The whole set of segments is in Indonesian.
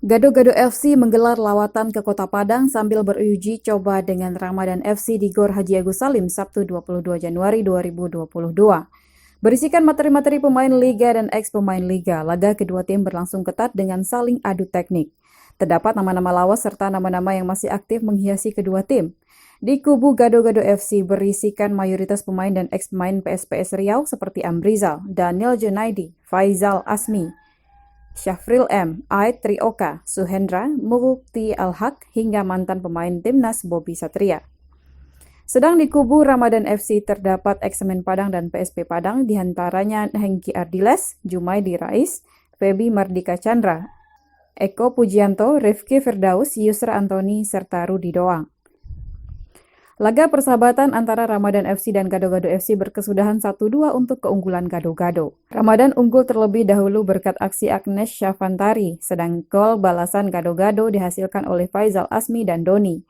Gado-Gado FC menggelar lawatan ke Kota Padang sambil beruji coba dengan Ramadan FC di Gor Haji Agus Salim Sabtu 22 Januari 2022. Berisikan materi-materi pemain Liga dan ex-pemain Liga, laga kedua tim berlangsung ketat dengan saling adu teknik. Terdapat nama-nama lawas serta nama-nama yang masih aktif menghiasi kedua tim. Di kubu Gado-Gado FC berisikan mayoritas pemain dan ex-pemain PSPS Riau seperti Amrizal, Daniel Junaidi, Faizal Asmi, Syafril M, Aid Trioka, Suhendra, Mukti Al-Haq, hingga mantan pemain timnas Bobby Satria. Sedang di kubu Ramadan FC terdapat ex-semen Padang dan PSP Padang, diantaranya Hengki Ardiles, Jumaidi Rais, Febi Mardika Chandra, Eko Pujianto, Rifki Firdaus, Yusra Antoni, serta Rudi Doang. Laga persahabatan antara Ramadan FC dan Gado-Gado FC berkesudahan 1-2 untuk keunggulan Gado-Gado. Ramadan unggul terlebih dahulu berkat aksi Agnes Syafantari, sedang gol balasan Gado-Gado dihasilkan oleh Faizal Asmi dan Doni.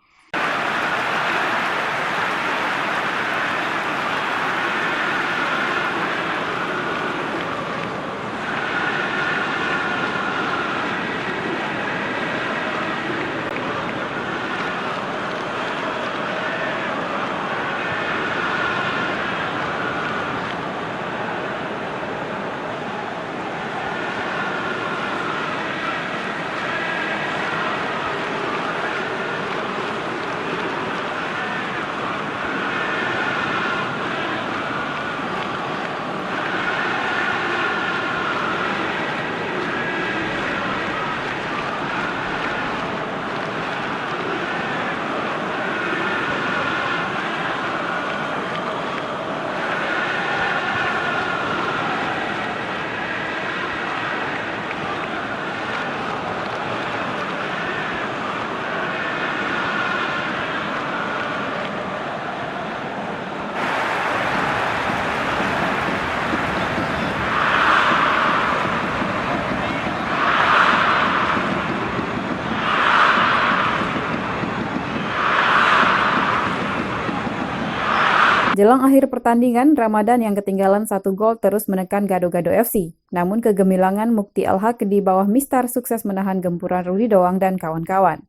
Jelang akhir pertandingan, Ramadan yang ketinggalan 1 gol terus menekan Gado-Gado FC. Namun kegemilangan Mukti Al-Haq di bawah Mistar sukses menahan gempuran Rudi Doang dan kawan-kawan.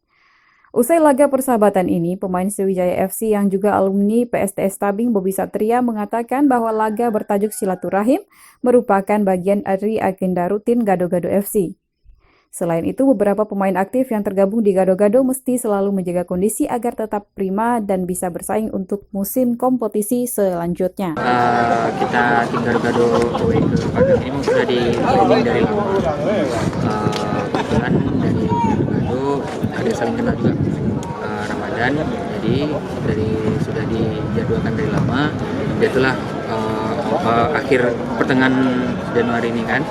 Usai laga persahabatan ini, pemain Sriwijaya FC yang juga alumni PSTS Tabing Bobby Satria mengatakan bahwa laga bertajuk Silaturahim merupakan bagian dari agenda rutin Gado-Gado FC. Selain itu, beberapa pemain aktif yang tergabung di Gado-Gado mesti selalu menjaga kondisi agar tetap prima dan bisa bersaing untuk musim kompetisi selanjutnya. Kita tim Gado-Gado away ke Padang ini sudah di planning dari lama. Kebetulan dari Gado-Gado ada saling kenal juga Ramadan, jadi sudah dijadwalkan dari lama. Itulah akhir pertengahan Januari ini kan.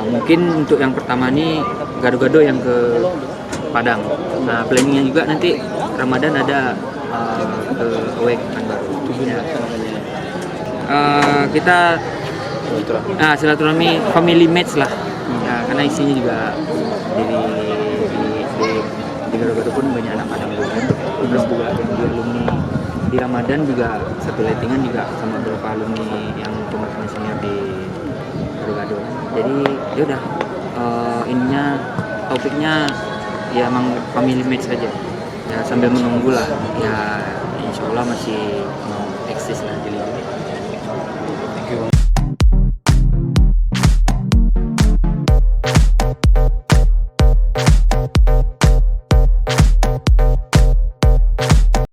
Mungkin untuk yang pertama nih Gado-Gado yang ke Padang. Nah, planningnya juga nanti Ramadan ada ke away ke Pekanbaru. Ya. Kita silaturahmi family match lah. Ya, karena isinya juga di Gado-Gado pun banyak anak Padang juga. Terus juga yang di alumni di Ramadan juga satu lettingan juga sama beberapa alumni yang teman-teman senior di Gado-Gado. Jadi yaudah ininya topiknya ya emang family match saja ya, sambil menunggu lah ya, insya Allah masih mau